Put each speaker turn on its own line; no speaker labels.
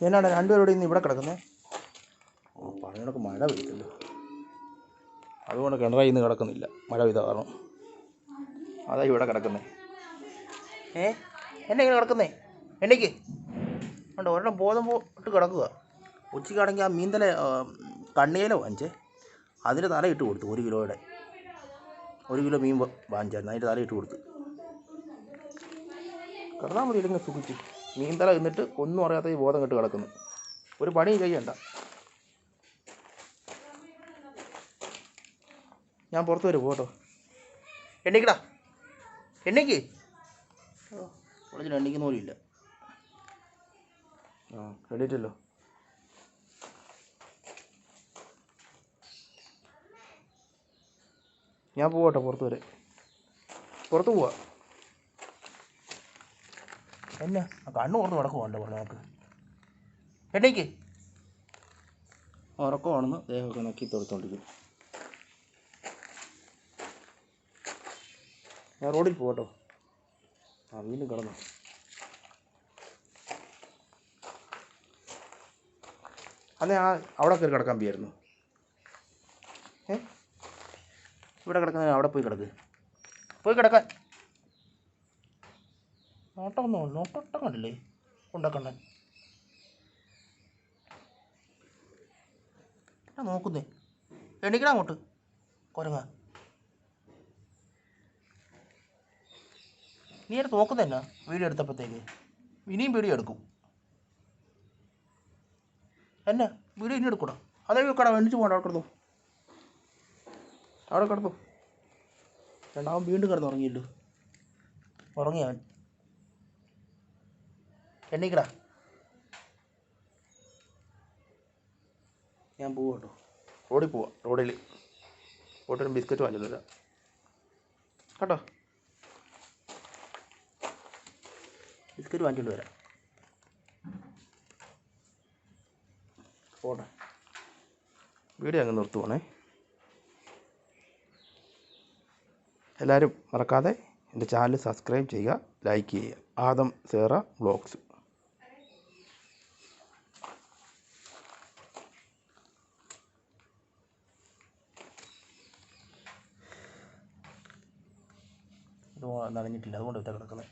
എന്നാണ് രണ്ടുപേരോട് ഇന്ന് ഇവിടെ കിടക്കുന്നത്? ഓ, പറഞ്ഞോടൊക്കെ മഴ പെയ്തല്ലോ, അതുകൊണ്ട് കിണറായി ഇന്ന് കിടക്കുന്നില്ല, മഴ പെയ്ത കാരണം. അതാ ഇവിടെ കിടക്കുന്നത്. എന്നെ ഇങ്ങനെ കിടക്കുന്നേ? എണ്ണയ്ക്ക് ഉണ്ട്, ഒരെണ്ണം ബോധം പോട്ട് കിടക്കുക. ഉച്ചയ്ക്കാണെങ്കിൽ ആ മീന്തല കണ്ണിയില വാങ്ങിച്ചേ, അതിൻ്റെ തല ഇട്ട് കൊടുത്തു. 1 കിലോയുടെ 1 കിലോ മീൻ വാങ്ങിച്ചായിരുന്നു, അതിൻ്റെ തല ഇട്ട് കൊടുത്തു. കിടന്നാൽ മതി, ഇല്ലെങ്കിൽ സുഖിച്ച്. മീൻതല എന്നിട്ട് ഒന്നും അറിയാത്ത ഈ ബോധം കെട്ട് കിടക്കുന്നു. ഒരു പണിയും ചെയ്യണ്ട. ഞാൻ പുറത്ത് വരും പോട്ടോ. എണ്ണിക്കടാ, എണ്ണിക്ക്. കോളേജിൽ എണ്ണിക്കുന്ന പോലും ഇല്ല. എണീറ്റല്ലോ. ഞാൻ പോവാട്ടോ, പുറത്ത് വരെ. പുറത്ത് പോവാ. എന്നാ കണ്ണു പുറത്ത് കിടക്കുവാണ്ടോ പറഞ്ഞു നോക്ക്. എണ്ണയ്ക്ക് ഉറക്കമാണെന്ന് ദേഹമൊക്കെ നോക്കി തൊടുത്തോണ്ടിരിക്കും. ഞാൻ റോഡിൽ പോകട്ടോ. വീണ്ടും കിടന്നു. അന്നേ അവിടെ കയറി കിടക്കാൻ പോയായിരുന്നു. ഇവിടെ കിടക്കുന്ന അവിടെ പോയി കിടക്ക്. പോയി കിടക്കാൻ. നോട്ടം കണ്ടില്ലേ ഉണ്ടാക്കണ്ണൻ? നോക്കുന്നേ. എണീക്കടാ അങ്ങോട്ട് കുരങ്ങ. നീ എടുത്ത് നോക്കുന്നതന്നാ വീഡിയോ എടുത്തപ്പോഴത്തേക്ക്? ഇനിയും വീഡിയോ എടുക്കും. എന്നാ വീഡിയോ ഇനി എടുക്കൂടാ? അതേ വെക്കടാ, എണ്ണിച്ച് പോകണ്ട. അവിടെ കിടന്നു. രണ്ടാമൻ വീണ്ടും കിടന്ന് ഉറങ്ങിയല്ലോ. ഉറങ്ങിയവൻ. എണ്ണീക്കടാ. ഞാൻ പോവാ കേട്ടോ, റോഡിൽ പോവാം. റോഡിൽ ബിസ്ക്കറ്റ് വാങ്ങിച്ചു തരാം കേട്ടോ. ബിസ്ക്കറ്റ് വാങ്ങിച്ചുകൊണ്ട് വരാം. പോട്ടെ, വീഡിയോ അങ്ങ് നിർത്തുവാണേ. എല്ലാവരും മറക്കാതെ എൻ്റെ ചാനൽ സബ്സ്ക്രൈബ് ചെയ്യുക, ലൈക്ക് ചെയ്യുക. ആദം സേറ വ്ളോഗ്സ്. ഇത് നനഞ്ഞിട്ടില്ല, അതുകൊണ്ട് കിടക്കുന്നത്.